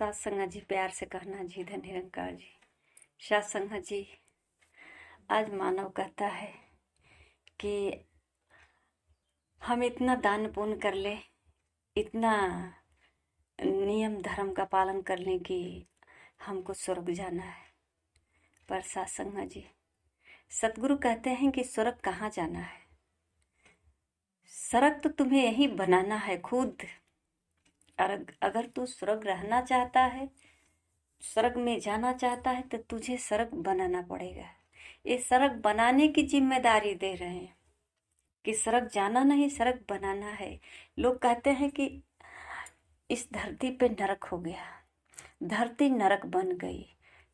सत्संग जी, प्यार से कहना जी, धन निरंकार जी। सत्संग जी, आज मानव कहता है कि हम इतना दान पुण्य कर ले, इतना नियम धर्म का पालन कर लें कि हमको स्वर्ग जाना है। पर सत्संग जी, सतगुरु कहते हैं कि स्वर्ग कहाँ जाना है, स्वर्ग तो तुम्हें यही बनाना है खुद। अगर तू स्वर्ग रहना चाहता है, स्वर्ग में जाना चाहता है, तो तुझे स्वर्ग बनाना पड़ेगा। ये स्वर्ग बनाने की जिम्मेदारी दे रहे हैं कि स्वर्ग जाना नहीं, स्वर्ग बनाना है। लोग कहते हैं कि इस धरती पे नरक हो गया, धरती नरक बन गई।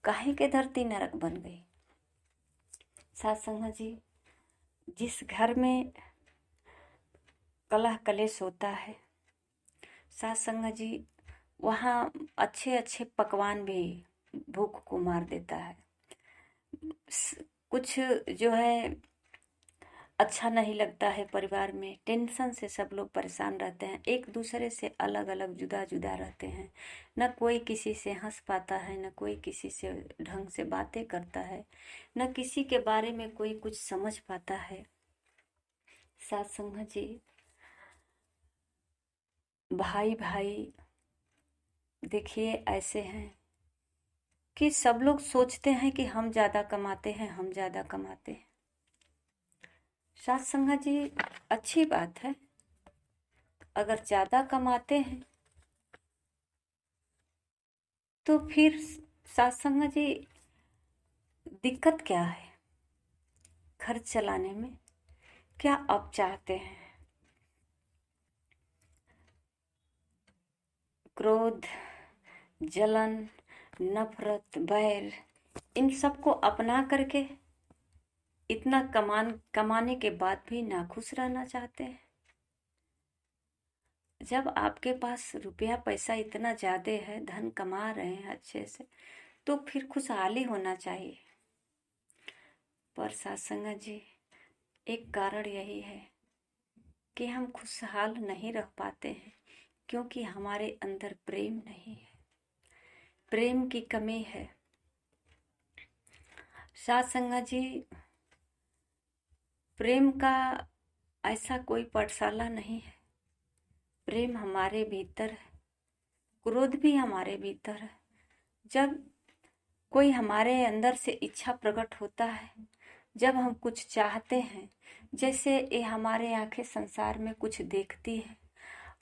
काहे के धरती नरक बन गई? सत्संग जी, जिस घर में कलह कलेश होता है, सत्संग जी, वहाँ अच्छे अच्छे पकवान भी भूख को मार देता है। कुछ जो है अच्छा नहीं लगता है, परिवार में टेंशन से सब लोग परेशान रहते हैं, एक दूसरे से अलग अलग जुदा जुदा रहते हैं। न कोई किसी से हंस पाता है, न कोई किसी से ढंग से बातें करता है, न किसी के बारे में कोई कुछ समझ पाता है। सत्संग जी, भाई भाई देखिए ऐसे हैं कि सब लोग सोचते हैं कि हम ज़्यादा कमाते हैं, हम ज़्यादा कमाते हैं। सत्संग जी, अच्छी बात है, अगर ज़्यादा कमाते हैं तो फिर सत्संग जी दिक्कत क्या है खर्च चलाने में? क्या आप चाहते हैं क्रोध, जलन, नफरत, बैर, इन सब को अपना करके इतना कमाने के बाद भी नाखुश रहना चाहते हैं? जब आपके पास रुपया पैसा इतना ज्यादा है, धन कमा रहे हैं अच्छे से, तो फिर खुशहाली होना चाहिए। पर सत्संग जी, एक कारण यही है कि हम खुशहाल नहीं रह पाते हैं, क्योंकि हमारे अंदर प्रेम नहीं है, प्रेम की कमी है। सत्संग जी, प्रेम का ऐसा कोई पाठशाला नहीं है। प्रेम हमारे भीतर है, क्रोध भी हमारे भीतर है। जब कोई हमारे अंदर से इच्छा प्रकट होता है, जब हम कुछ चाहते हैं, जैसे ये हमारे आंखें संसार में कुछ देखती है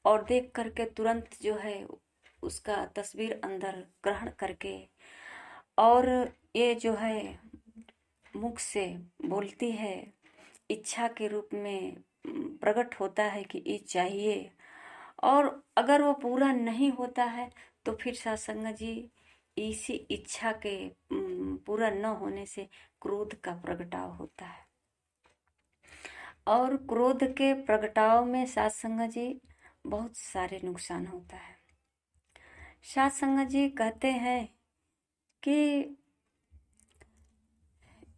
और देख करके तुरंत जो है उसका तस्वीर अंदर ग्रहण करके, और ये जो है मुख से बोलती है, इच्छा के रूप में प्रकट होता है कि ये चाहिए, और अगर वो पूरा नहीं होता है तो फिर सत्संग जी, इसी इच्छा के पूरा न होने से क्रोध का प्रगटाव होता है। और क्रोध के प्रगटाव में सत्संग जी बहुत सारे नुकसान होता है। सत्संग जी कहते हैं कि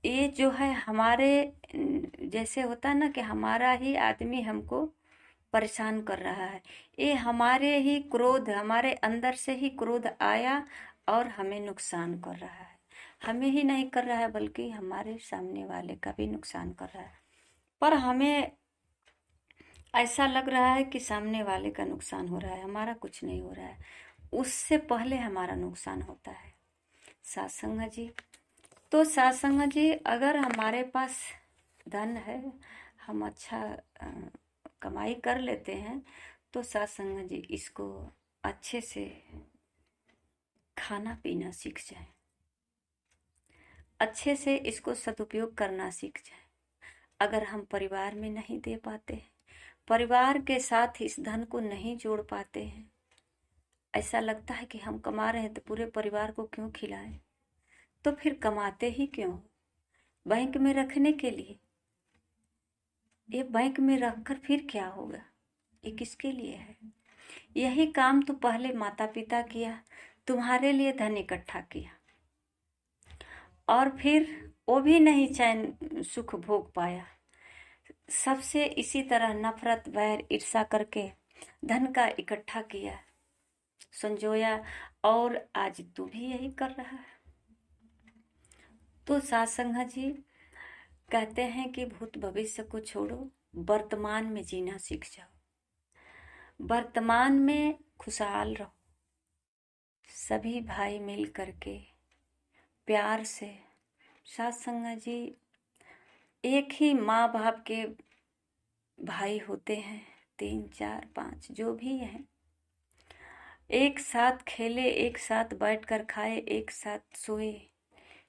ये जो है हमारे जैसे होता है ना कि हमारा ही आदमी हमको परेशान कर रहा है, ये हमारे ही क्रोध, हमारे अंदर से ही क्रोध आया और हमें नुकसान कर रहा है। हमें ही नहीं कर रहा है बल्कि हमारे सामने वाले का भी नुकसान कर रहा है। पर हमें ऐसा लग रहा है कि सामने वाले का नुकसान हो रहा है, हमारा कुछ नहीं हो रहा है, उससे पहले हमारा नुकसान होता है। सत्संग जी, तो सत्संग जी, अगर हमारे पास धन है, हम अच्छा कमाई कर लेते हैं, तो सत्संग जी इसको अच्छे से खाना पीना सीख जाए, अच्छे से इसको सदुपयोग करना सीख जाए। अगर हम परिवार में नहीं दे पाते, परिवार के साथ इस धन को नहीं जोड़ पाते हैं, ऐसा लगता है कि हम कमा रहे हैं तो पूरे परिवार को क्यों खिलाएं, तो फिर कमाते ही क्यों? बैंक में रखने के लिए। ये बैंक में रखकर फिर क्या होगा? ये किसके लिए है? यही काम तो पहले माता पिता किया, तुम्हारे लिए धन इकट्ठा किया, और फिर वो भी नहीं चैन सुख भोग पाया। सबसे इसी तरह नफरत, बैर, ईर्ष्या करके धन का इकट्ठा किया, संजोया, और आज तू भी यही कर रहा है। तो सत्संग जी कहते हैं कि भूत भविष्य को छोड़ो, वर्तमान में जीना सीख जाओ, वर्तमान में खुशहाल रहो, सभी भाई मिल करके प्यार से। सत्संग जी एक ही माँ बाप के भाई होते हैं, 3 4 5 जो भी हैं, एक साथ खेले, एक साथ बैठकर खाए, एक साथ सोए।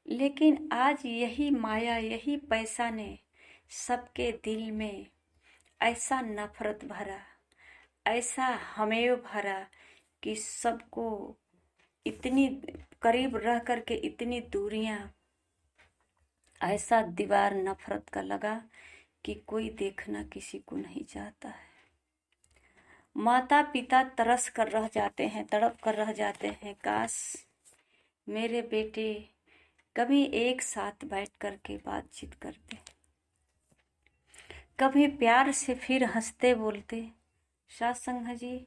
लेकिन आज यही माया, यही पैसा ने सबके दिल में ऐसा नफरत भरा, ऐसा हमें भरा कि सबको इतनी करीब रह करके इतनी दूरियां, ऐसा दीवार नफरत का लगा कि कोई देखना किसी को नहीं चाहता है। माता पिता तरस कर रह जाते हैं, तड़प कर रह जाते हैं, काश मेरे बेटे कभी एक साथ बैठ करके बातचीत करते, कभी प्यार से फिर हंसते बोलते। सत्संग जी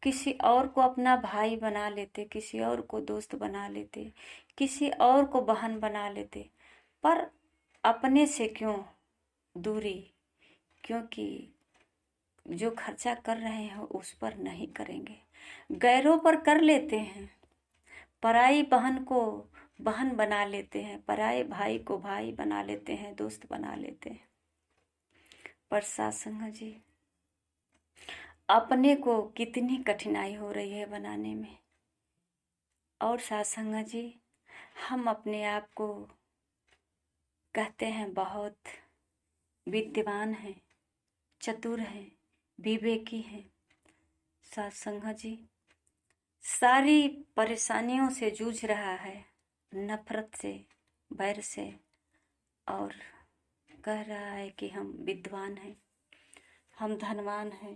किसी और को अपना भाई बना लेते, किसी और को दोस्त बना लेते, किसी और को बहन बना लेते, पर अपने से क्यों दूरी? क्योंकि जो खर्चा कर रहे हैं उस पर नहीं करेंगे, गैरों पर कर लेते हैं, पराई बहन को बहन बना लेते हैं, पराए भाई को भाई बना लेते हैं, दोस्त बना लेते हैं। पर सत्संग जी अपने को कितनी कठिनाई हो रही है बनाने में। और सत्संग जी हम अपने आप को कहते हैं बहुत विद्वान हैं, चतुर हैं, विवेकी हैं। सत्संग जी सारी परेशानियों से जूझ रहा है, नफरत से, बैर से, और कह रहा है कि हम विद्वान हैं, हम धनवान हैं।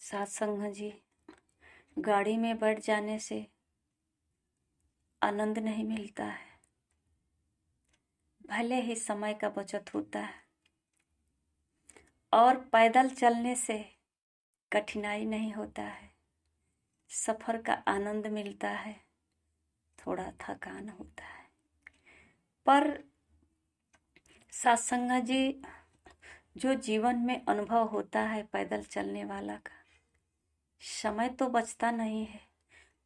सत्संग जी गाड़ी में बैठ जाने से आनंद नहीं मिलता है, भले ही समय का बचत होता है, और पैदल चलने से कठिनाई नहीं होता है, सफर का आनंद मिलता है, थोड़ा थकान होता है। पर सत्संग जी जो जीवन में अनुभव होता है पैदल चलने वाला का, समय तो बचता नहीं है,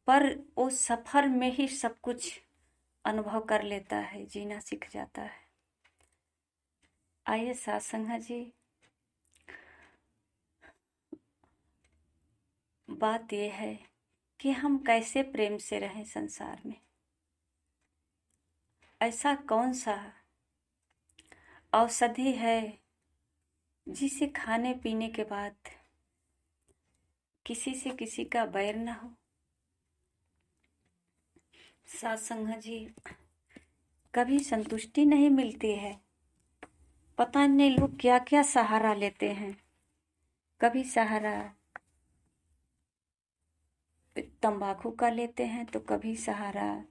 पर वो सफर में ही सब कुछ अनुभव कर लेता है, जीना सीख जाता है। आइए सत्संग जी बात यह है कि हम कैसे प्रेम से रहें संसार में। ऐसा कौन सा औषधि है जिसे खाने पीने के बाद किसी से किसी का बैर न हो। सत्संग जी कभी संतुष्टि नहीं मिलती है, पता नहीं लोग क्या क्या सहारा लेते हैं। कभी सहारा तंबाकू का लेते हैं, तो कभी सहारा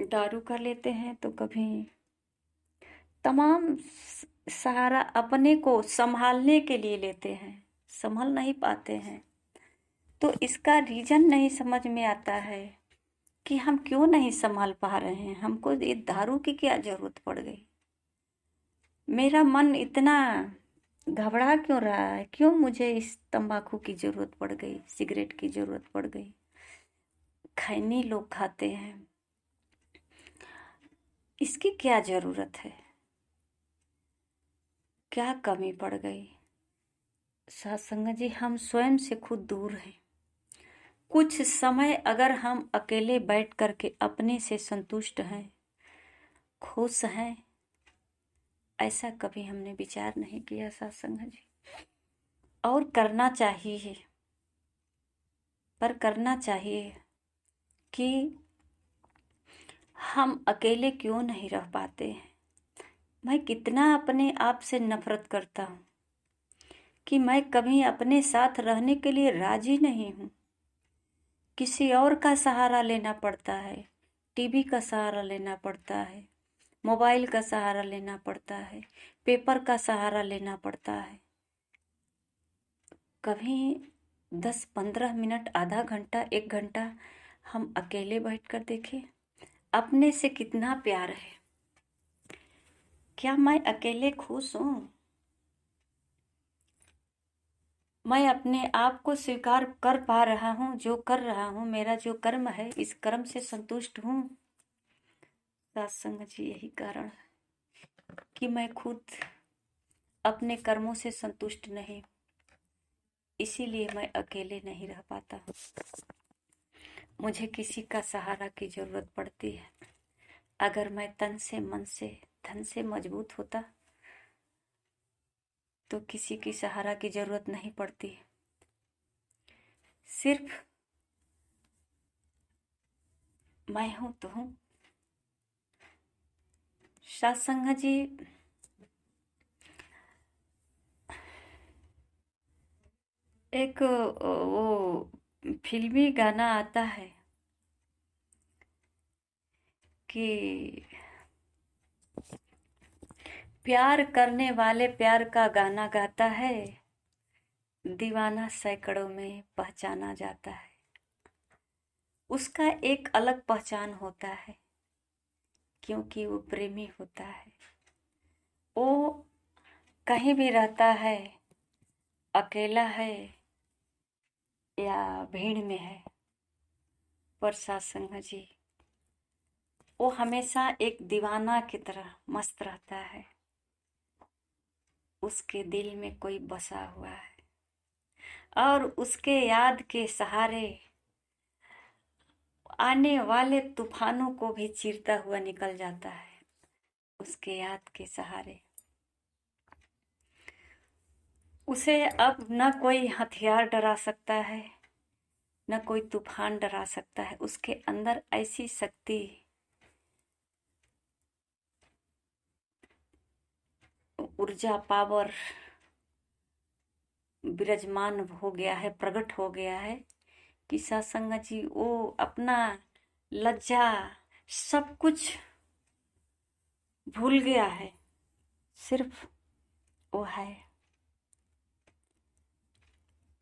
दारू का लेते हैं, तो कभी तमाम सहारा अपने को संभालने के लिए लेते हैं, संभल नहीं पाते हैं। तो इसका रीजन नहीं समझ में आता है कि हम क्यों नहीं संभाल पा रहे हैं। हमको ये दारू की क्या जरूरत पड़ गई, मेरा मन इतना घबरा क्यों रहा है, क्यों मुझे इस तंबाकू की जरूरत पड़ गई, सिगरेट की जरूरत पड़ गई। खैनी लोग खाते हैं, इसकी क्या जरूरत है, क्या कमी पड़ गई। सत्संग जी हम स्वयं से खुद दूर हैं। कुछ समय अगर हम अकेले बैठ करके अपने से संतुष्ट हैं, खुश हैं, ऐसा कभी हमने विचार नहीं किया सत्संग जी। और करना चाहिए, पर करना चाहिए कि हम अकेले क्यों नहीं रह पाते हैं। मैं कितना अपने आप से नफरत करता हूँ कि मैं कभी अपने साथ रहने के लिए राजी नहीं हूँ। किसी और का सहारा लेना पड़ता है, टीवी का सहारा लेना पड़ता है, मोबाइल का सहारा लेना पड़ता है, पेपर का सहारा लेना पड़ता है। कभी 10-15 मिनट, आधा घंटा, 1 घंटा हम अकेले बैठकर देखें अपने से कितना प्यार है। क्या मैं अकेले खुश हूँ? मैं अपने आप को स्वीकार कर पा रहा हूँ? जो कर रहा हूँ, मेरा जो कर्म है, इस कर्म से संतुष्ट हूँ? सत्संग जी, यही कारण है कि मैं खुद अपने कर्मों से संतुष्ट नहीं, इसीलिए मैं अकेले नहीं रह पाता हूँ। मुझे किसी का सहारा की जरूरत पड़ती है। अगर मैं तन से, मन से, धन से मजबूत होता तो किसी की सहारा की जरूरत नहीं पड़ती। सिर्फ मैं हूं तो हूं। सत्संग जी, एक वो फिल्मी गाना आता है कि प्यार करने वाले प्यार का गाना गाता है, दीवाना सैकड़ों में पहचाना जाता है। उसका एक अलग पहचान होता है क्योंकि वो प्रेमी होता है। वो कहीं भी रहता है, अकेला है या भीड़ में है, पर सत्संग जी, वो हमेशा एक दीवाना की तरह मस्त रहता है। उसके दिल में कोई बसा हुआ है और उसके याद के सहारे आने वाले तूफानों को भी चीरता हुआ निकल जाता है। उसके याद के सहारे उसे अब न कोई हथियार डरा सकता है, न कोई तूफान डरा सकता है। उसके अंदर ऐसी शक्ति, ऊर्जा, पावर विराजमान हो गया है, प्रकट हो गया है कि सत्संग जी वो अपना लज्जा सब कुछ भूल गया है। सिर्फ वो है।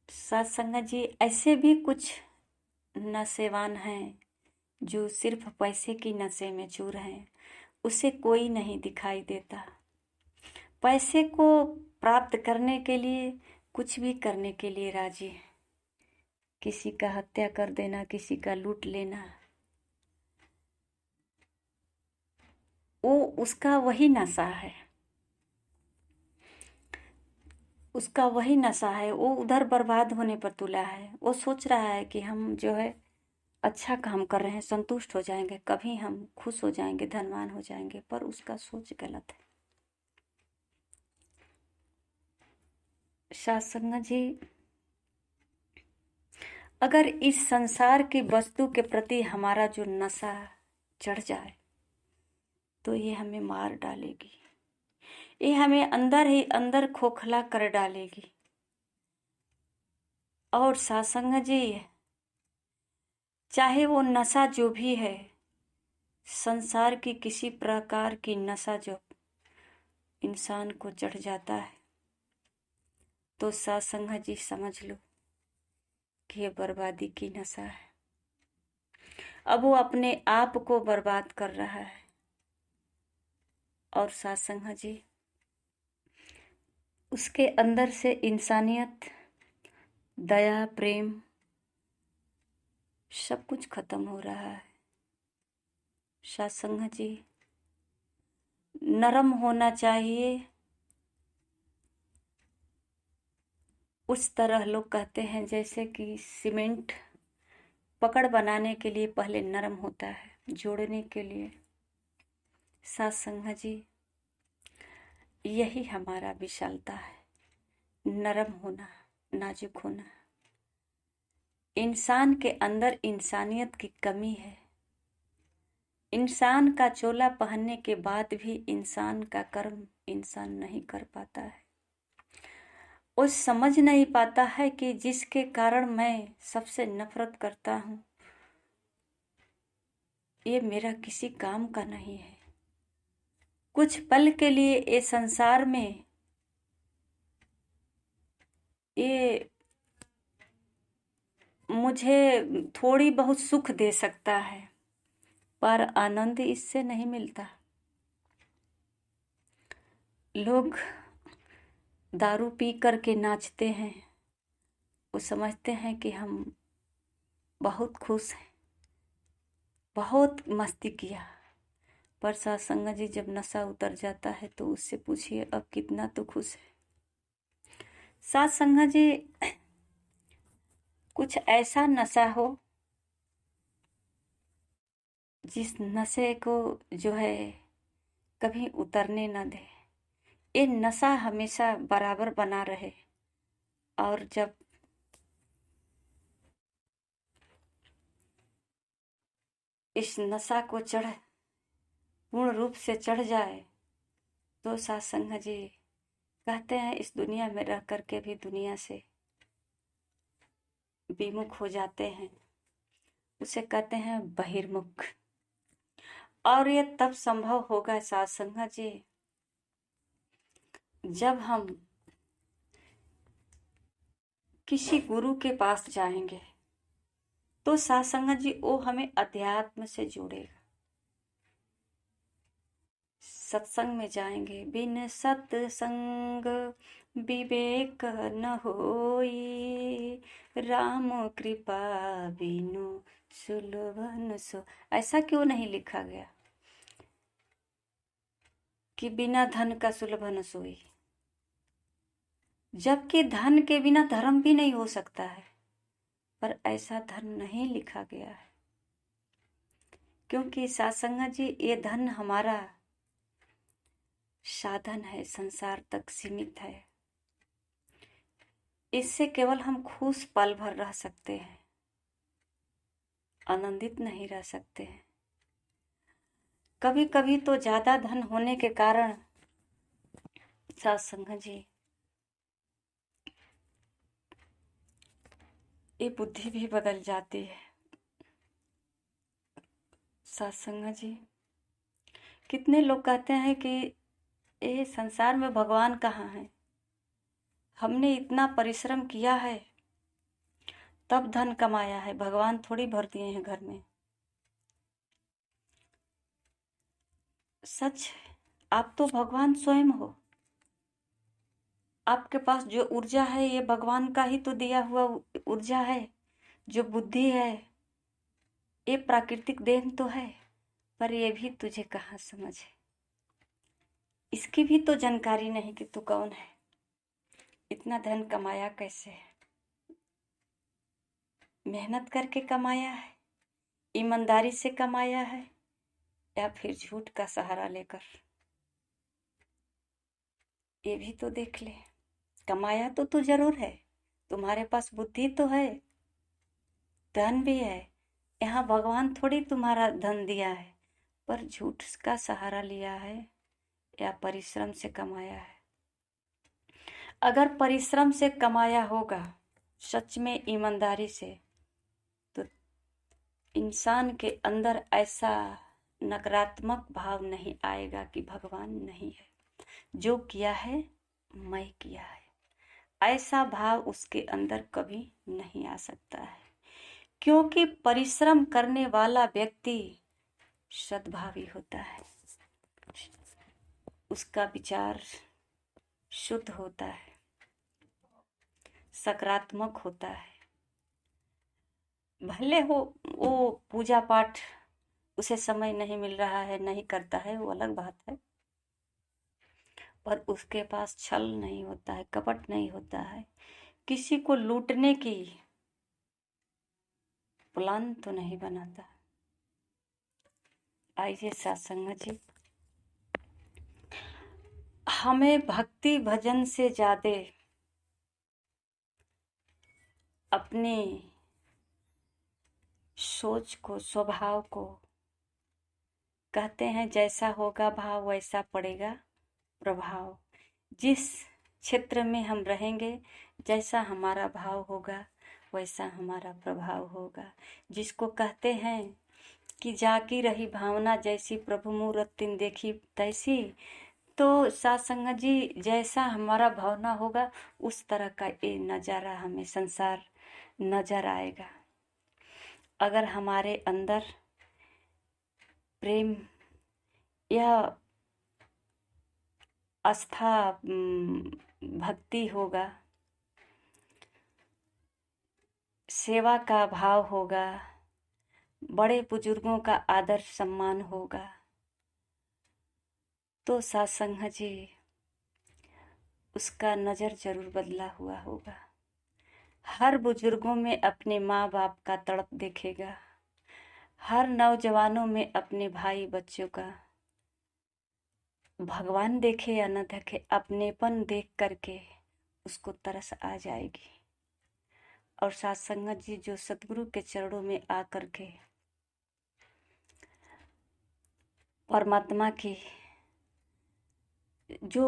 सत्संग जी, ऐसे भी कुछ नशेवान हैं जो सिर्फ पैसे की नशे में चूर हैं। उसे कोई नहीं दिखाई देता। पैसे को प्राप्त करने के लिए कुछ भी करने के लिए राजी है। किसी का हत्या कर देना, किसी का लूट लेना, वो उसका वही नशा है। उसका वही नशा है। वो उधर बर्बाद होने पर तुला है। वो सोच रहा है कि हम जो है अच्छा काम कर रहे हैं, संतुष्ट हो जाएंगे, कभी हम खुश हो जाएंगे, धनवान हो जाएंगे, पर उसका सोच गलत है। सत्संग जी, अगर इस संसार की वस्तु के प्रति हमारा जो नशा चढ़ जाए तो ये हमें मार डालेगी। ये हमें अंदर ही अंदर खोखला कर डालेगी। और सत्संग जी, चाहे वो नशा जो भी है, संसार की किसी प्रकार की नशा जो इंसान को चढ़ जाता है तो सत्संग जी समझ लो कि ये बर्बादी की नशा है। अब वो अपने आप को बर्बाद कर रहा है। और सत्संग जी, उसके अंदर से इंसानियत, दया, प्रेम सब कुछ खत्म हो रहा है। सत्संग जी, नरम होना चाहिए। उस तरह लोग कहते हैं जैसे कि सीमेंट पकड़ बनाने के लिए पहले नरम होता है, जोड़ने के लिए। सत्संग जी, यही हमारा विशालता है, नरम होना, नाजुक होना। इंसान के अंदर इंसानियत की कमी है। इंसान का चोला पहनने के बाद भी इंसान का कर्म इंसान नहीं कर पाता है। वो समझ नहीं पाता है कि जिसके कारण मैं सबसे नफरत करता हूं, ये मेरा किसी काम का नहीं है। कुछ पल के लिए ये संसार में ये मुझे थोड़ी बहुत सुख दे सकता है, पर आनंद इससे नहीं मिलता। लोग दारू पी करके नाचते हैं, वो समझते हैं कि हम बहुत खुश हैं, बहुत मस्ती किया। पर सत्संग जी जब नशा उतर जाता है तो उससे पूछिए अब कितना तो खुश है। सत्संग जी कुछ ऐसा नशा हो जिस नशे को जो है कभी उतरने न दे। ये नशा हमेशा बराबर बना रहे, और जब इस नशा को पूर्ण रूप से चढ़ जाए तो सत्संग जी कहते हैं इस दुनिया में रह करके भी दुनिया से विमुख हो जाते हैं, उसे कहते हैं बहिर्मुख। और ये तब संभव होगा सत्संग जी जब हम किसी गुरु के पास जाएंगे तो सत्संग जी वो हमें अध्यात्म से जोड़ेगा। सत्संग में जाएंगे, बिन सत्संग विवेक न होई, राम कृपा बिनु सुलभन सो। ऐसा क्यों नहीं लिखा गया कि बिना धन का सुलभन सोई, जबकि धन के बिना धर्म भी नहीं हो सकता है। पर ऐसा धन नहीं लिखा गया है, क्योंकि सत्संग जी ये धन हमारा साधन है, संसार तक सीमित है। इससे केवल हम खुश पल भर रह सकते हैं, आनंदित नहीं रह सकते हैं। कभी कभी तो ज्यादा धन होने के कारण सत्संग जी ये बुद्धि भी बदल जाती है। सत्संग जी कितने लोग कहते हैं कि ये संसार में भगवान कहाँ है, हमने इतना परिश्रम किया है तब धन कमाया है, भगवान थोड़ी भर दिए हैं घर में। सच है, आप तो भगवान स्वयं हो। आपके पास जो ऊर्जा है ये भगवान का ही तो दिया हुआ ऊर्जा है। जो बुद्धि है ये प्राकृतिक देन तो है, पर ये भी तुझे कहाँ समझ है, इसकी भी तो जानकारी नहीं कि तू कौन है, इतना धन कमाया कैसे है, मेहनत करके कमाया है, ईमानदारी से कमाया है, या फिर झूठ का सहारा लेकर। ये भी तो देख ले। कमाया तो तू जरूर है, तुम्हारे पास बुद्धि तो है, धन भी है। यहाँ भगवान थोड़ी तुम्हारा धन दिया है, पर झूठ का सहारा लिया है या परिश्रम से कमाया है। अगर परिश्रम से कमाया होगा, सच में ईमानदारी से, तो इंसान के अंदर ऐसा नकारात्मक भाव नहीं आएगा कि भगवान नहीं है, जो किया है मैं किया है, ऐसा भाव उसके अंदर कभी नहीं आ सकता है। क्योंकि परिश्रम करने वाला व्यक्ति सद्भावी होता है, उसका विचार शुद्ध होता है, सकारात्मक होता है। भले हो वो पूजा पाठ उसे समय नहीं मिल रहा है, नहीं करता है, वो अलग बात है, पर उसके पास छल नहीं होता है, कपट नहीं होता है, किसी को लूटने की प्लान तो नहीं बनाता। आइए सत्संग जी, हमें भक्ति भजन से ज्यादा अपने सोच को, स्वभाव को, कहते हैं जैसा होगा भाव वैसा पड़ेगा प्रभाव। जिस क्षेत्र में हम रहेंगे, जैसा हमारा भाव होगा वैसा हमारा प्रभाव होगा। जिसको कहते हैं कि जाकी रही भावना जैसी, प्रभु मूरत तिन देखी तैसी। तो सत्संग जी जैसा हमारा भावना होगा उस तरह का ये नज़ारा हमें संसार नजर आएगा। अगर हमारे अंदर प्रेम या आस्था, भक्ति होगा, सेवा का भाव होगा, बड़े बुजुर्गों का आदर सम्मान होगा, तो सत्संग जी उसका नज़र जरूर बदला हुआ होगा। हर बुजुर्गों में अपने माँ बाप का तड़प देखेगा, हर नौजवानों में अपने भाई बच्चों का, भगवान देखे या न देखे अपनेपन देख करके उसको तरस आ जाएगी। और सत्संगत जी जो सतगुरु के चरणों में आकर के परमात्मा की जो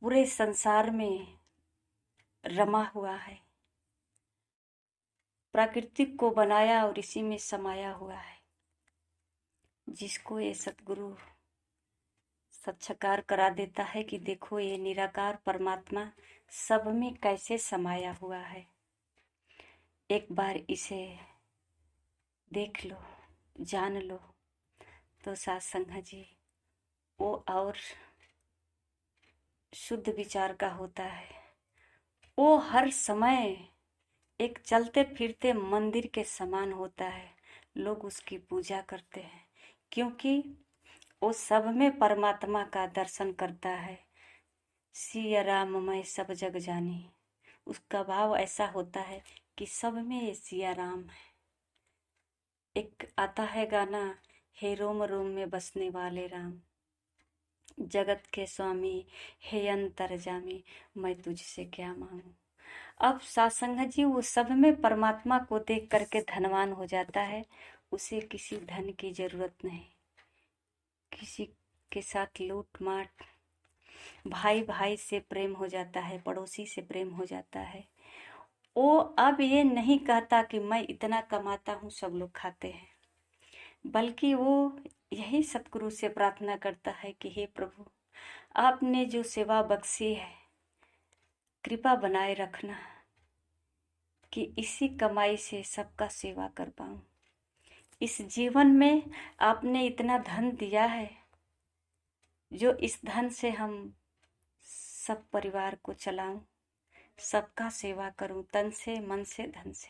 पूरे संसार में रमा हुआ है, प्रकृति को बनाया और इसी में समाया हुआ है, जिसको ये सतगुरु साक्षात्कार करा देता है कि देखो ये निराकार परमात्मा सब में कैसे समाया हुआ है, एक बार इसे देख लो, जान लो, तो सत्संग जी वो और शुद्ध विचार का होता है। वो हर समय एक चलते फिरते मंदिर के समान होता है। लोग उसकी पूजा करते हैं क्योंकि वो सब में परमात्मा का दर्शन करता है। सिया राम मैं सब जग जानी, उसका भाव ऐसा होता है कि सब में ये सिया राम है। एक आता है गाना, हे रोम रोम में बसने वाले राम, जगत के स्वामी हे अंतर्जामी, मैं तुझसे क्या मांगू। अब सत्संग जी वो सब में परमात्मा को देख करके धनवान हो जाता है। उसे किसी धन की जरूरत नहीं, किसी के साथ लूट माट, भाई भाई से प्रेम हो जाता है, पड़ोसी से प्रेम हो जाता है। वो अब ये नहीं कहता कि मैं इतना कमाता हूँ सब लोग खाते हैं, बल्कि वो यही सतगुरु से प्रार्थना करता है कि हे प्रभु, आपने जो सेवा बख्शी है कृपा बनाए रखना कि इसी कमाई से सबका सेवा कर पाऊँ। इस जीवन में आपने इतना धन दिया है, जो इस धन से हम सब परिवार को चलाऊं, सबका सेवा करूं, तन से मन से धन से।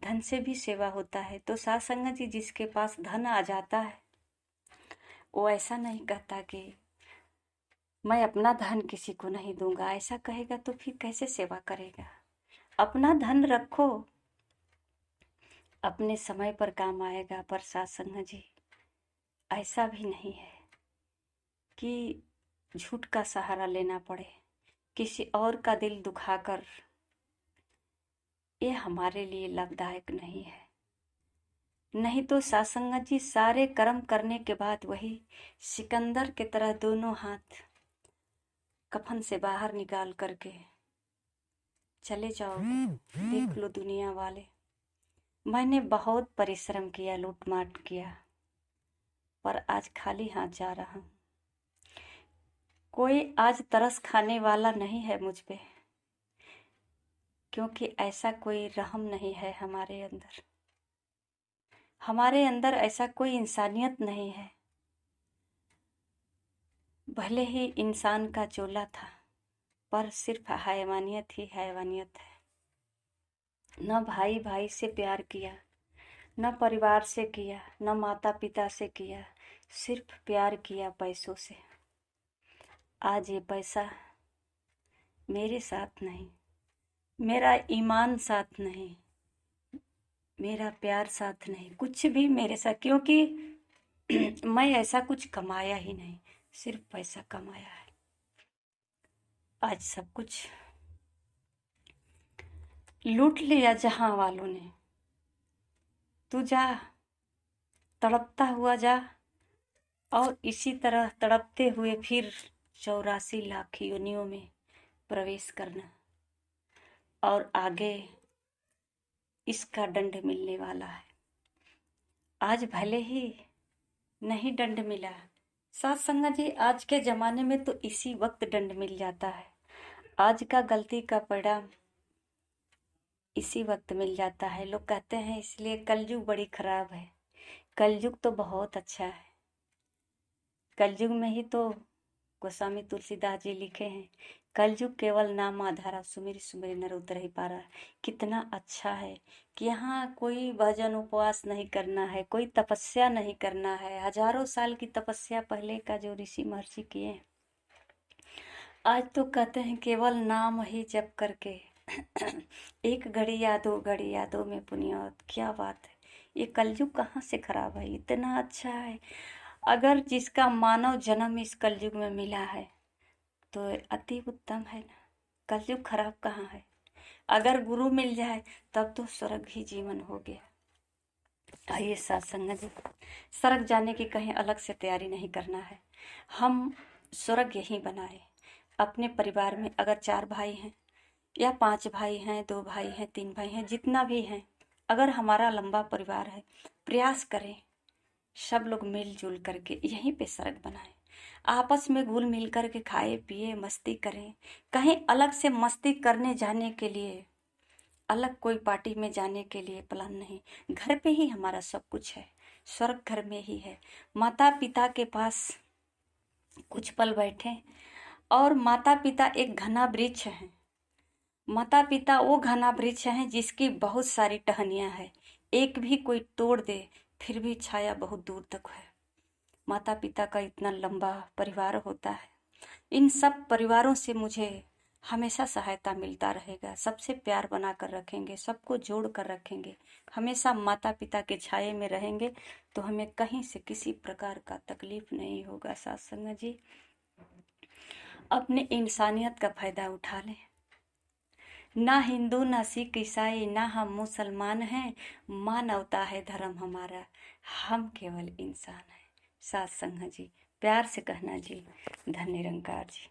धन से भी सेवा होता है। तो सत्संग जी जिसके पास धन आ जाता है वो ऐसा नहीं कहता कि मैं अपना धन किसी को नहीं दूंगा। ऐसा कहेगा तो फिर कैसे सेवा करेगा। अपना धन रखो, अपने समय पर काम आएगा। पर सत्संग जी ऐसा भी नहीं है कि झूठ का सहारा लेना पड़े, किसी और का दिल दुखाकर। ये हमारे लिए लाभदायक नहीं है। नहीं तो सत्संग जी सारे कर्म करने के बाद वही सिकंदर के तरह दोनों हाथ कफन से बाहर निकाल करके चले जाओगे। देख लो दुनिया वाले, मैंने बहुत परिश्रम किया, लूटमाट किया, पर आज खाली हाथ जा रहा हूँ। कोई आज तरस खाने वाला नहीं है मुझ पे, क्योंकि ऐसा कोई रहम नहीं है हमारे अंदर। हमारे अंदर ऐसा कोई इंसानियत नहीं है। भले ही इंसान का चोला था, पर सिर्फ हैवानियत ही हैवानियत है। न भाई भाई से प्यार किया, न परिवार से किया, न माता पिता से किया, सिर्फ प्यार किया पैसों से। आज ये पैसा मेरे साथ नहीं, मेरा ईमान साथ नहीं, मेरा प्यार साथ नहीं, कुछ भी मेरे साथ, क्योंकि मैं ऐसा कुछ कमाया ही नहीं, सिर्फ पैसा कमाया है। आज सब कुछ लूट लिया जहां वालों ने। तू जा, तड़पता हुआ जा, और इसी तरह तड़पते हुए फिर 84 लाख योनियों में प्रवेश करना, और आगे इसका दंड मिलने वाला है। आज भले ही नहीं दंड मिला, सत्संग जी आज के जमाने में तो इसी वक्त दंड मिल जाता है। आज का गलती का परिणाम इसी वक्त मिल जाता है। लोग कहते हैं इसलिए कलयुग बड़ी खराब है। कलयुग तो बहुत अच्छा है। कलयुग में ही तो गोस्वामी तुलसीदास जी लिखे हैं, कलयुग केवल नाम आधारा, सुमिर सुमिर नर उतर ही पारा। कितना अच्छा है कि यहाँ कोई भजन उपवास नहीं करना है, कोई तपस्या नहीं करना है। हजारों साल की तपस्या पहले का जो ऋषि महर्षि किए हैं, आज तो कहते हैं केवल नाम ही जप करके एक घड़ी या दो घड़ी या दो में पुण्य। क्या बात है, ये कलयुग कहाँ से खराब है, इतना अच्छा है। अगर जिसका मानव जन्म इस कलयुग में मिला है तो अति उत्तम है ना, कलयुग खराब कहाँ है। अगर गुरु मिल जाए तब तो स्वर्ग ही जीवन हो गया। आइए सत्संग जी, स्वर्ग जाने की कहीं अलग से तैयारी नहीं करना है, हम स्वर्ग यहीं बनाए। अपने परिवार में अगर 4 भाई हैं या 5 भाई हैं, 2 भाई हैं, 3 भाई हैं, जितना भी हैं, अगर हमारा लंबा परिवार है, प्रयास करें सब लोग मिलजुल करके यहीं पे स्वर्ग बनाएं। आपस में घुल मिल करके खाए पिए मस्ती करें। कहीं अलग से मस्ती करने जाने के लिए, अलग कोई पार्टी में जाने के लिए प्लान नहीं। घर पे ही हमारा सब कुछ है, स्वर्ग घर में ही है। माता पिता के पास कुछ पल बैठे, और माता पिता एक घना वृक्ष है। माता पिता वो घना वृक्ष है जिसकी बहुत सारी टहनियां है, एक भी कोई तोड़ दे फिर भी छाया बहुत दूर तक है। माता पिता का इतना लंबा परिवार होता है। इन सब परिवारों से मुझे हमेशा सहायता मिलता रहेगा। सबसे प्यार बना कर रखेंगे, सबको जोड़ कर रखेंगे, हमेशा माता पिता के छाये में रहेंगे तो हमें कहीं से किसी प्रकार का तकलीफ नहीं होगा। सत्संग जी, अपने इंसानियत का फायदा उठा लें। ना हिंदू, ना सिख, ईसाई, ना हम मुसलमान हैं, मानवता है धर्म हमारा, हम केवल इंसान हैं। सत्संग जी, प्यार से कहना जी, धन्य निरंकार जी।